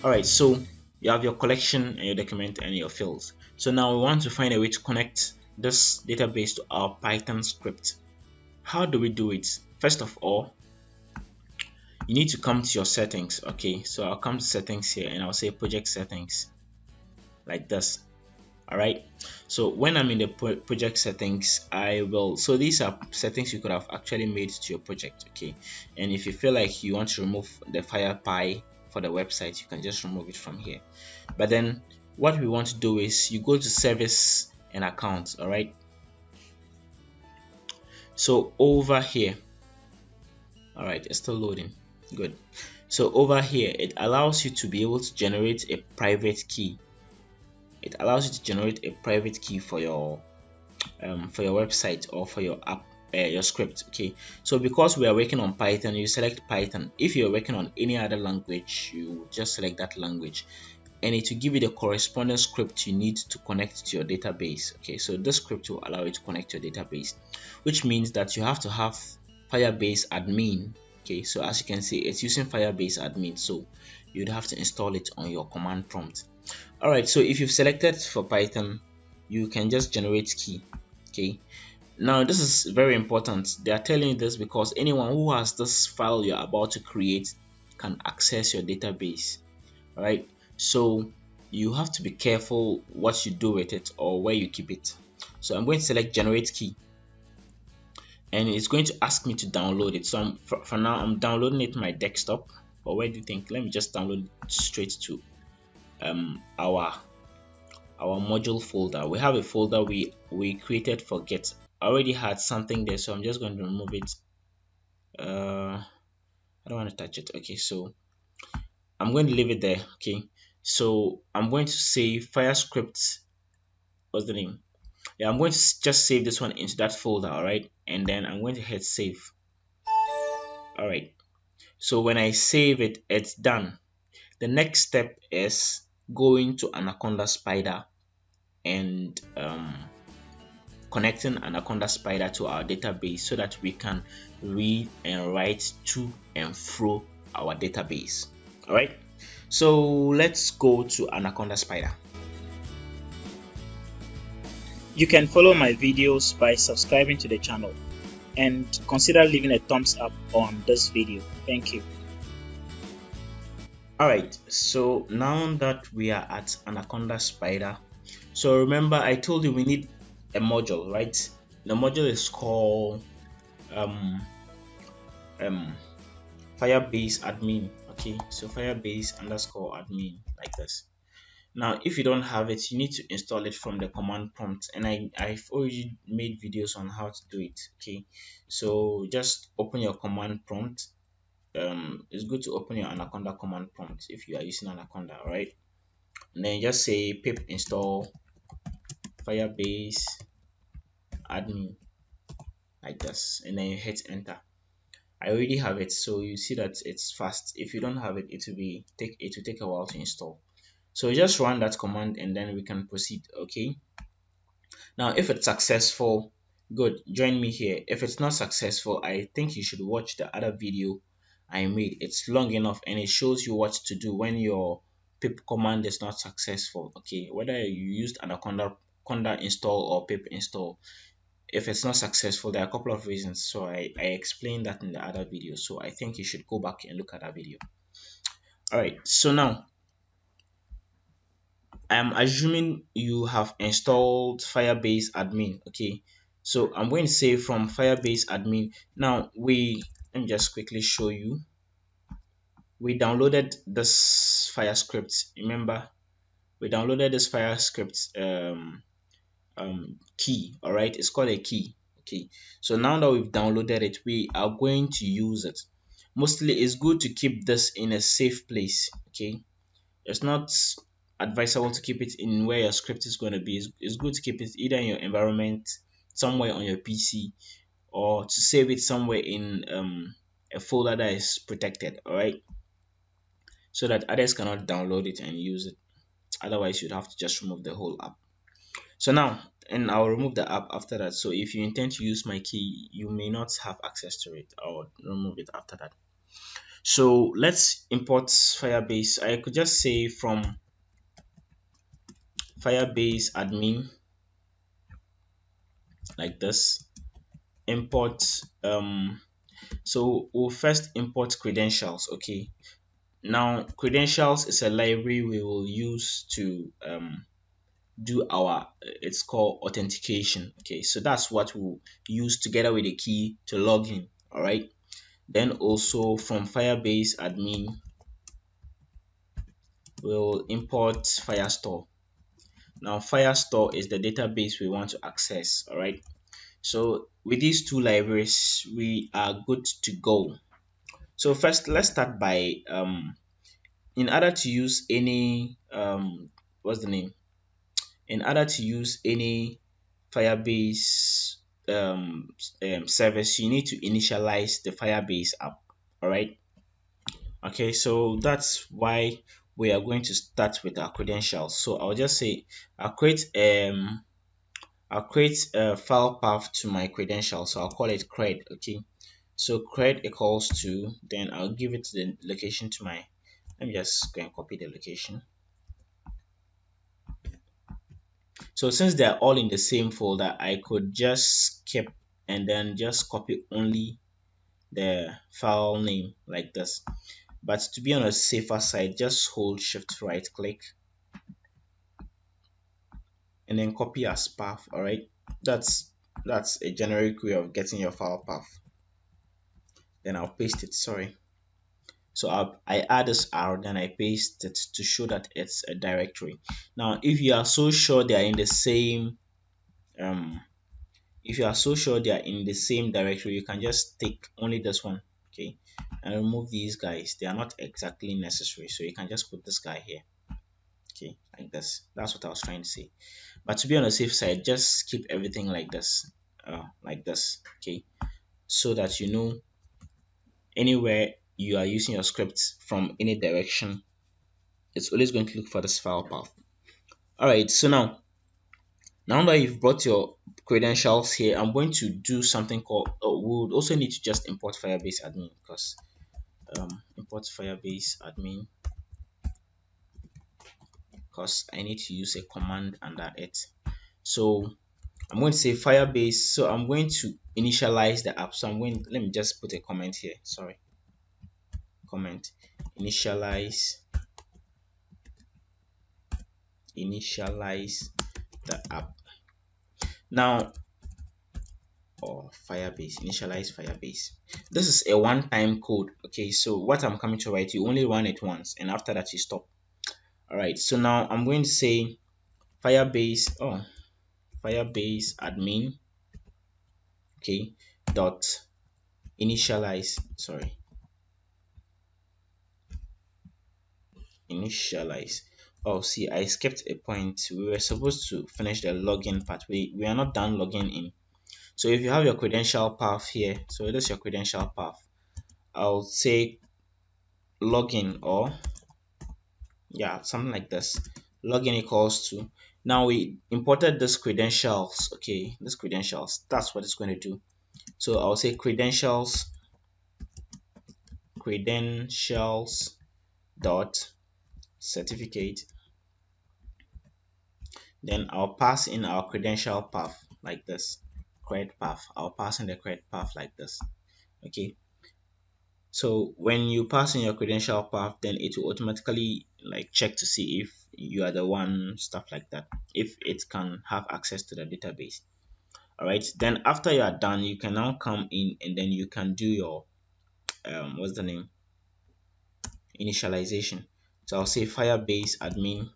Alright, so you have your collection and your document and your fields. So now we want to find a way to connect this database to our Python script. How do we do it? First of all, you need to come to your settings. Okay, so I'll come to settings here and I'll say project settings like this. Alright, so when I'm in the project settings, I will, so these are settings you could have actually made to your project. Okay, and if you feel like you want to remove the FirePy for the website, you can just remove it from here. But then what we want to do is you go to service and accounts. Alright, so over here, alright, it's still loading. Good. So over here, it allows you to be able to generate a private key. It allows you to generate a private key for your website or for your app, your script. Okay, so because we are working on Python, you select Python. If you're working on any other language, you just select that language, and it will give you the corresponding script you need to connect to your database. Okay, so this script will allow you to connect to your database, which means that you have to have Firebase admin. Okay, so as you can see, it's using Firebase admin, so you'd have to install it on your command prompt. Alright, so if you've selected for Python, you can just generate key. Okay, now this is very important. They are telling you this because anyone who has this file you're about to create can access your database. Alright, so you have to be careful what you do with it or where you keep it. So I'm going to select generate key, and it's going to ask me to download it. So for now I'm downloading it to my desktop. But where do you think? Let me just download it straight to our module folder. We have a folder we created for get. I already had something there, so I'm just going to remove it. I don't want to touch it. Okay, so I'm going to leave it there. Okay, so I'm going to save fire script. What's the name? Yeah, I'm going to just save this one into that folder. All right, and then I'm going to hit save. All right, so when I save it, it's done. The next step is going to Anaconda Spyder and connecting Anaconda Spyder to our database so that we can read and write to and fro our database. All right, so let's go to Anaconda Spyder. You can follow my videos by subscribing to the channel and consider leaving a thumbs up on this video. Thank you. Alright, so now that we are at Anaconda Spyder, so remember I told you we need a module, right? The module is called Firebase admin. Okay, so Firebase underscore admin like this. Now if you don't have it, you need to install it from the command prompt, and I've already made videos on how to do it. Okay, so just open your command prompt. It's good to open your Anaconda command prompt if you are using Anaconda. All right, and then just say pip install Firebase admin like this, and then you hit enter. I already have it, so you see that it's fast. If you don't have it, it will take a while to install. So just run that command and then we can proceed. Okay, now if it's successful, good, join me here. If it's not successful, I think you should watch the other video I made. It's long enough and it shows you what to do when your pip command is not successful. Okay, whether you used Anaconda install or pip install, if it's not successful, there are a couple of reasons. So I explained that in the other video, so I think you should go back and look at that video. All right, so now I'm assuming you have installed Firebase admin. Okay, so I'm going to say from Firebase admin. Now let me just quickly show you. We downloaded this fire script. Remember, we downloaded this fire script key. All right, it's called a key. Okay, so now that we've downloaded it, we are going to use it. Mostly it's good to keep this in a safe place. Okay, it's not advisable to keep it in where your script is going to be. It's good to keep it either in your environment, somewhere on your PC, or to save it somewhere in a folder that is protected. All right, so that others cannot download it and use it. Otherwise you'd have to just remove the whole app. So now, and I'll remove the app after that. So if you intend to use my key, you may not have access to it. I'll remove it after that. So let's import Firebase. I could just say from Firebase admin like this. Import so we'll first import credentials. Okay, now credentials is a library we will use to do our it's called authentication. Okay, so that's what we'll use together with the key to log in. All right, then also from Firebase admin we'll import Firestore. Now Firestore is the database we want to access. All right, so with these two libraries we are good to go. So first let's start by in order to use any what's the name in order to use any Firebase service, you need to initialize the Firebase app. All right, okay, so that's why we are going to start with our credentials. So I'll just say I'll create a file path to my credentials, so I'll call it cred. Okay, so cred equals to, then I'll give it the location to my, let me just go and copy the location. So since they're all in the same folder, I could just skip and then just copy only the file name like this. But to be on a safer side, just hold shift right click and then copy as path. All right, that's a generic way of getting your file path. Then I'll paste it. Sorry. So I add this R, then I paste it to show that it's a directory. Now, if you are so sure they are in the same if you are so sure they are in the same directory, you can just take only this one, okay, and remove these guys. They are not exactly necessary, so you can just put this guy here, okay, like this. That's what I was trying to say. But to be on the safe side, just keep everything like this, okay, so that you know anywhere you are using your scripts from any direction, it's always going to look for this file path. All right, so now that you've brought your credentials here, I'm going to do something called, we would also need to just import Firebase admin, because import Firebase admin, because I need to use a command under it. So I'm going to say Firebase, so I'm going to initialize the app. So let me just put a comment here, sorry, comment initialize the app. Now, Firebase, initialize Firebase. This is a one-time code. Okay, so what I'm coming to write, you only run it once, and after that you stop. All right, so now I'm going to say Firebase admin, okay, dot initialize, oh, see, I skipped a point. We were supposed to finish the login part. We are not done logging in. So if you have your credential path here, so this is your credential path, I'll say login, or yeah, something like this. Login equals to, now we imported this credentials, okay, this credentials, that's what it's going to do. So I'll say credentials dot certificate, then I'll pass in our credential path like this, cred path. I'll pass in the cred path like this, okay. So when you pass in your credential path, then it will automatically like check to see if you are the one, stuff like that, if it can have access to the database. All right, then after you are done, you can now come in and then you can do your what's the name, initialization. So I'll say Firebase admin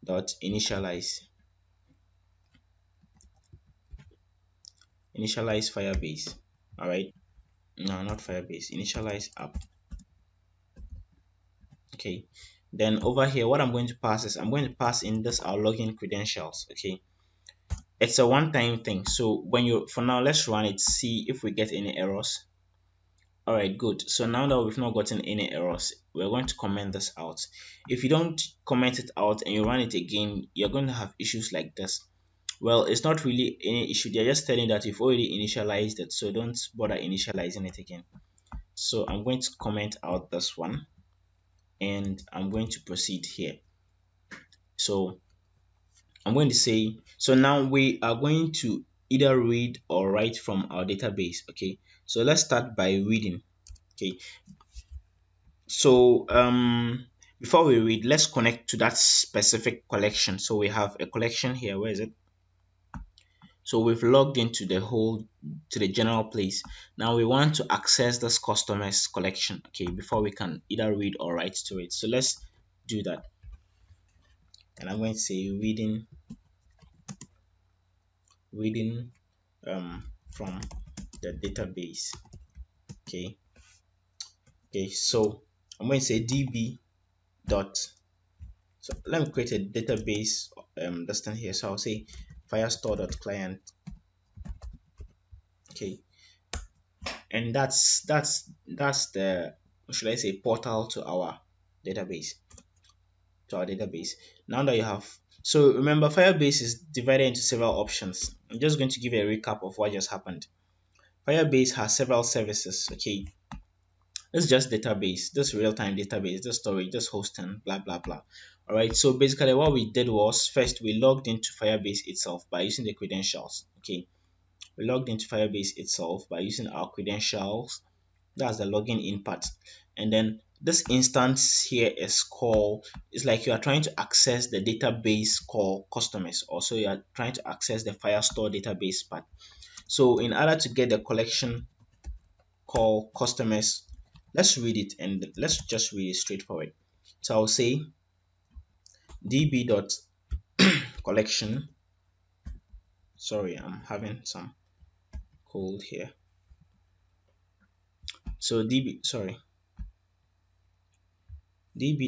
dot initialize Firebase. All right, no, not Firebase, initialize app. Okay, then over here what I'm going to pass is, I'm going to pass in this our login credentials. Okay, it's a one-time thing, so when you, for now, let's run it, see if we get any errors. All right, good. So now that we've not gotten any errors, we're going to comment this out. If you don't comment it out and you run it again, you're going to have issues like this. Well, it's not really any issue, they're just telling that you've already initialized it, so don't bother initializing it again. So I'm going to comment out this one and I'm going to proceed here. So I'm going to say, so now we are going to either read or write from our database. Okay, so let's start by reading. Okay, so before we read, let's connect to that specific collection. So we have a collection here. Where is it? So we've logged into the general place. Now we want to access this customers collection, okay, before we can either read or write to it. So let's do that. And I'm going to say reading from the database. Okay. Okay, so I'm going to say db dot, so let me create a database this thing here. So I'll say firestore.client. Okay, and that's the, should I say, portal to our database. Now that you have, so remember, Firebase is divided into several options. I'm just going to give a recap of what just happened. Firebase has several services. Okay, this is just database, this real-time database, this storage, this hosting, blah blah blah. All right, so basically what we did was, first we logged into Firebase itself by using the credentials. Okay, we logged into Firebase itself by using our credentials. That's the login in part. And then this instance here is called, it's like you are trying to access the database called customers. Also, you are trying to access the Firestore database part. So in order to get the collection called customers, let's read it, and let's just read it straightforward. So I'll say db dot collection. Sorry, I'm having some cold here. So db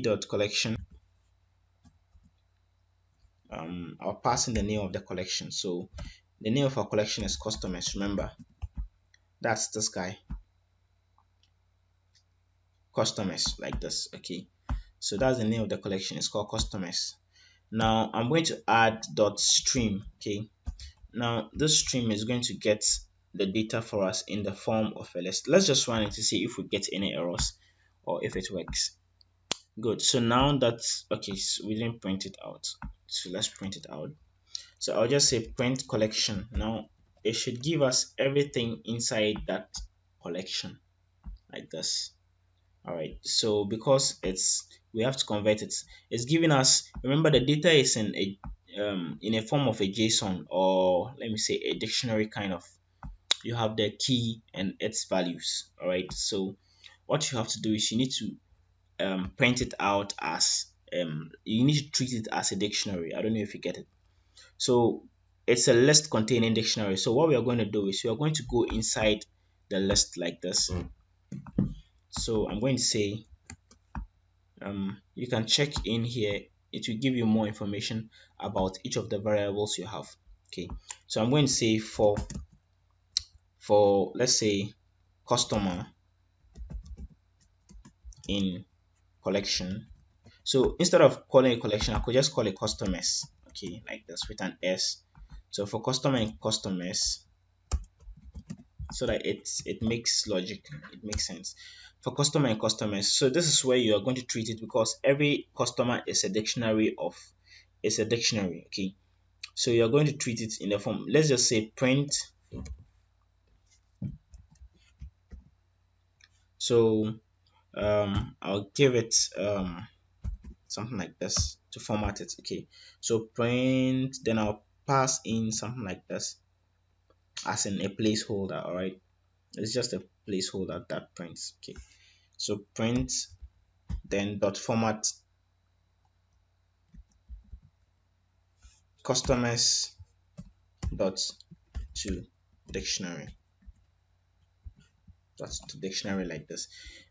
dot collection, I'll pass in the name of the collection. So the name of our collection is customers. Remember, that's this guy, customers, like this. Okay, so that's the name of the collection. It's called customers. Now I'm going to add dot stream. Okay, now this stream is going to get the data for us in the form of a list. Let's just run it to see if we get any errors or if it works. Good. So now that's okay. So we didn't print it out, so let's print it out. So I'll just say print collection. Now it should give us everything inside that collection, like this. All right, so because we have to convert it, it's giving us, remember, the data is in a form of a JSON, or let me say a dictionary kind of. You have the key and its values. All right, so what you have to do is you need to print it out as you need to treat it as a dictionary. I don't know if you get it. So it's a list containing dictionary. So what we are going to do is we are going to go inside the list like this. So I'm going to say you can check in here. It will give you more information about each of the variables you have. Okay, so I'm going to say for let's say customer in collection. So instead of calling a collection, I could just call it customers. Okay, like this with an S. So for customer and customers, so that it makes logic, it makes sense. For customer and customers, so this is where you are going to treat it, because every customer is a dictionary. Okay, so you're going to treat it in the form, let's just say print. So I'll give it something like this to format it. Okay, so print, then I'll pass in something like this as in a placeholder. All right, it's just a placeholder that prints. Okay, so print, then dot format customers dot to dictionary. That's to dictionary, like this.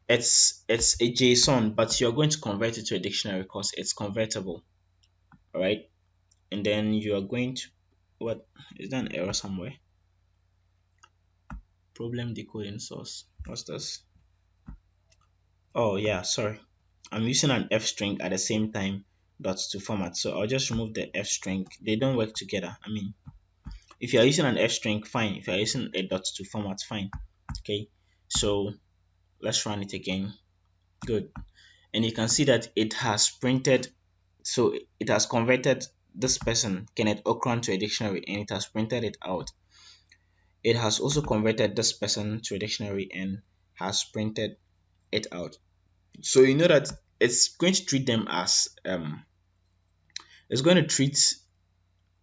It's a JSON, but you're going to convert it to a dictionary because it's convertible. All right, and then you are going to, what is there an error somewhere? Problem decoding source. What's this? Oh yeah, sorry, I'm using an f string at the same time dots to format, so I'll just remove the f string. They don't work together. I mean, if you are using an f string, fine. If you are using a dot to format, fine. Okay, so let's run it again. Good. And you can see that it has printed, so it has converted this person Kenneth Okran to a dictionary, and it has printed it out. It has also converted this person to a dictionary and has printed it out. So you know that it's going to treat them as it's going to treat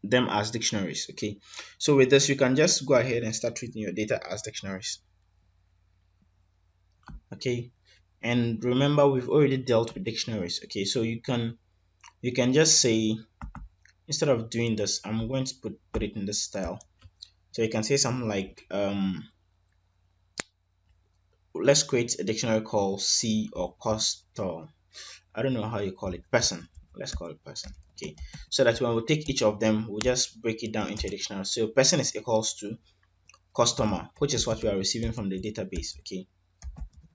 them as dictionaries. Okay, so with this you can just go ahead and start treating your data as dictionaries. Okay, and remember we've already dealt with dictionaries. Okay, so you can just say, instead of doing this, I'm going to put it in this style. So you can say something like let's create a dictionary called C or cost, or I don't know how you call it, person. Let's call it person. Okay, so that when we take each of them, we'll just break it down into a dictionary. So person is equals to customer, which is what we are receiving from the database. Okay,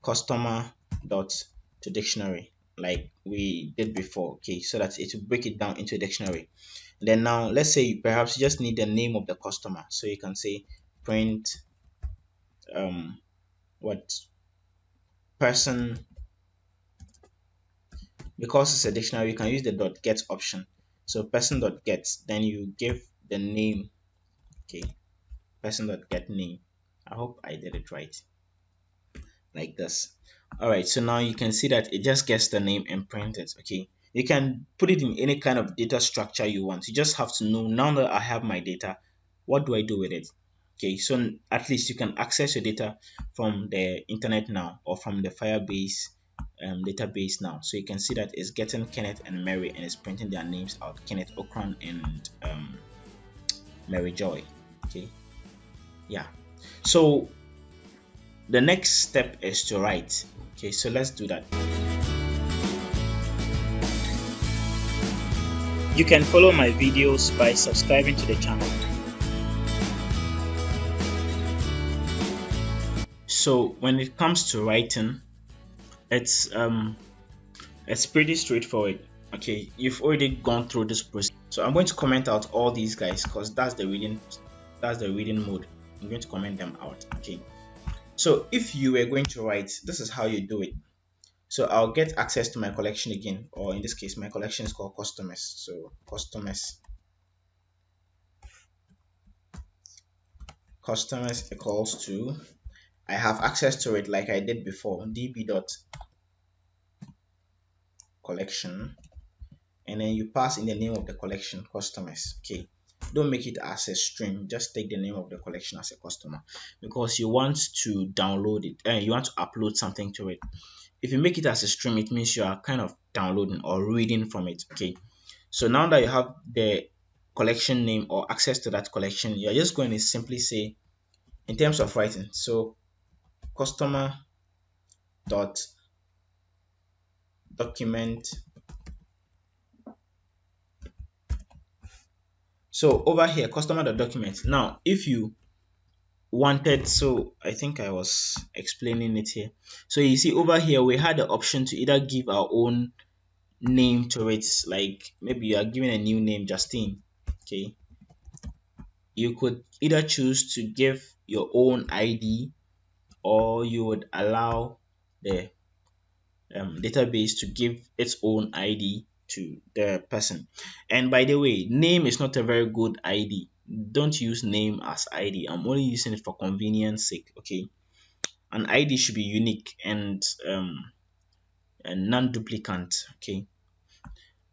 customer dot to dictionary, like we did before. Okay, so that it will break it down into a dictionary. And then now let's say perhaps you just need the name of the customer, so you can say print what person. Because it's a dictionary, you can use the dot get option. So person dot get, then you give the name. Okay, person dot get name. I hope I did it right, like this. All right, so now you can see that it just gets the name and print it. Okay, you can put it in any kind of data structure you want. You just have to know, now that I have my data, what do I do with it? Okay, so at least you can access your data from the internet now, or from the Firebase database now. So you can see that it's getting Kenneth and Mary, and it's printing their names out, Kenneth Okran and Mary Joy. Okay, yeah. So the next step is to write. Okay, so let's do that. You can follow my videos by subscribing to the channel. So when it comes to writing, it's pretty straightforward. Okay, you've already gone through this process. So I'm going to comment out all these guys because that's the reading mode. I'm going to comment them out. Okay, so if you were going to write, this is how you do it. So I'll get access to my collection again, or in this case my collection is called customers. So customers equals to, I have access to it like I did before, db dot collection, and then you pass in the name of the collection, customers. Okay, don't make it as a string, just take the name of the collection as a customer, because you want to download it and you want to upload something to it. If you make it as a string, it means you are kind of downloading or reading from it. Okay, so now that you have the collection name or access to that collection, you're just going to simply say, in terms of writing, so customer dot document. So over here, customer dot document. Now if you wanted, so I think I was explaining it here. So you see over here we had the option to either give our own name to it, like maybe you are giving a new name, Justine. Okay, you could either choose to give your own ID, or you would allow the database to give its own ID to the person. And by the way, name is not a very good ID. Don't use name as ID. I'm only using it for convenience sake. Okay, an ID should be unique and non-duplicate. Okay,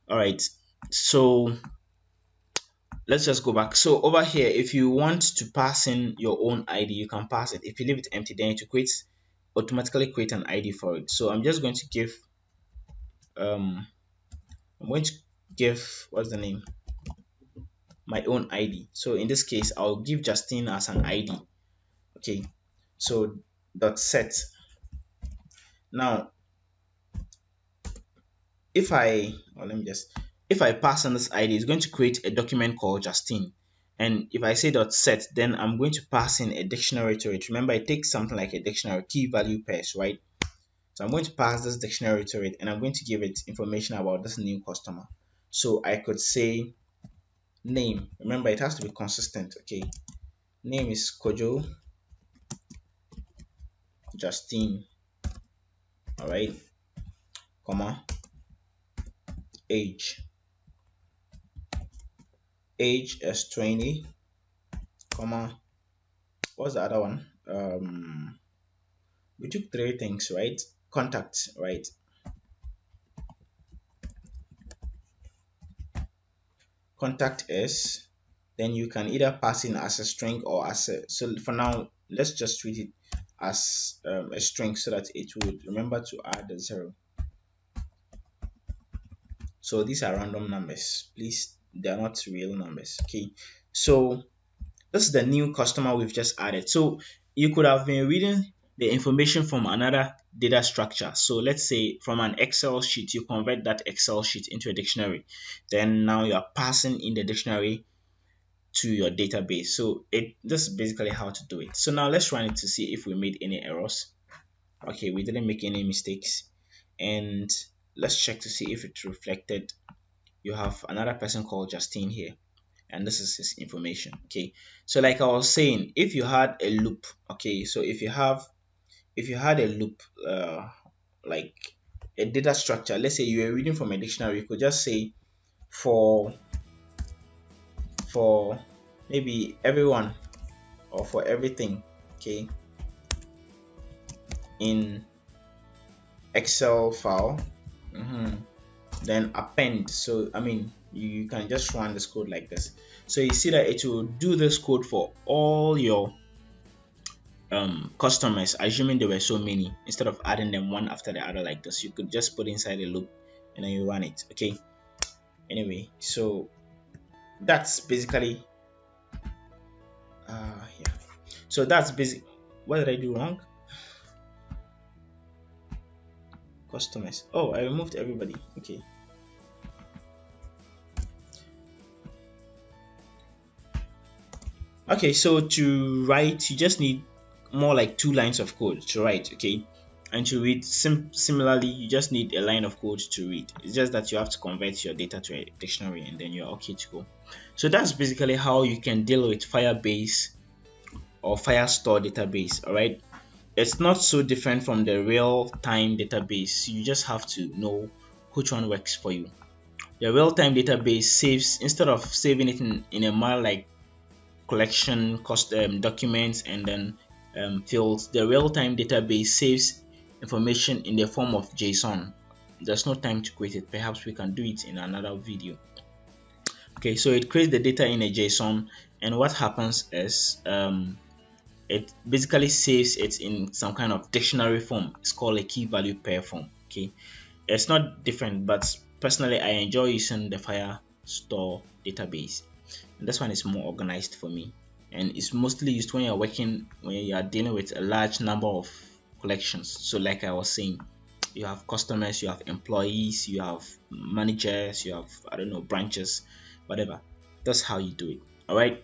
all right, so let's just go back. So over here, if you want to pass in your own ID, you can pass it. If you leave it empty, then it automatically create an ID for it. So I'm just going to give I'm going to give, what's the name, my own ID. So in this case, I'll give Justine as an ID. Okay, so dot set. Now if I, or let me just, if I pass on this ID, it's going to create a document called Justine. And if I say dot set, then I'm going to pass in a dictionary to it. Remember, it takes something like a dictionary, key value pairs, right? So I'm going to pass this dictionary to it, and I'm going to give it information about this new customer. So I could say name. Remember, it has to be consistent. Okay, name is Kojo Justine. all right, comma, age is 20, comma, what's the other one? We took three things, right? Contact, right? Contact is, then you can either pass in as a string or as a, so for now let's just treat it as a string so that it would remember to add a 0. So these are random numbers, please, they are not real numbers. Okay, so this is the new customer we've just added. So you could have been reading the information from another data structure. So let's say from an Excel sheet, you convert that Excel sheet into a dictionary. Then now you are passing in the dictionary to your database. So this is basically how to do it. So now let's run it to see if we made any errors. Okay, we didn't make any mistakes. And let's check to see if it reflected. You have another person called Justine here, and this is his information. Okay, so like I was saying, if you had a loop, okay, so if you had a loop, like a data structure, let's say you were reading from a dictionary, you could just say for maybe everyone or for everything, okay, in Excel file, then append. So I mean, you can just run this code like this. So you see that it will do this code for all your customers, assuming there were so many. Instead of adding them one after the other like this, you could just put inside a loop and then you run it. Okay, anyway, so that's basically yeah, so that's basic. What did I do wrong? Customers, oh, I removed everybody. Okay, okay, so to write you just need more like 2 lines of code to write, okay, and to read similarly you just need a line of code to read. It's just that you have to convert your data to a dictionary and then you're okay to go. So that's basically how you can deal with Firebase or Firestore database. All right, it's not so different from the real-time database. You just have to know which one works for you. The real-time database saves, instead of saving it in a manner like collection, documents, and then fields, the real-time database saves information in the form of JSON. There's no time to create it. Perhaps we can do it in another video. Okay, so it creates the data in a JSON, and what happens is it basically saves it in some kind of dictionary form. It's called a key value pair form. Okay, it's not different, but personally I enjoy using the Firestore database, and this one is more organized for me, and it's mostly used when you are dealing with a large number of collections. So like I was saying, you have customers, you have employees, you have managers, you have, I don't know, branches, whatever. That's how you do it. All right,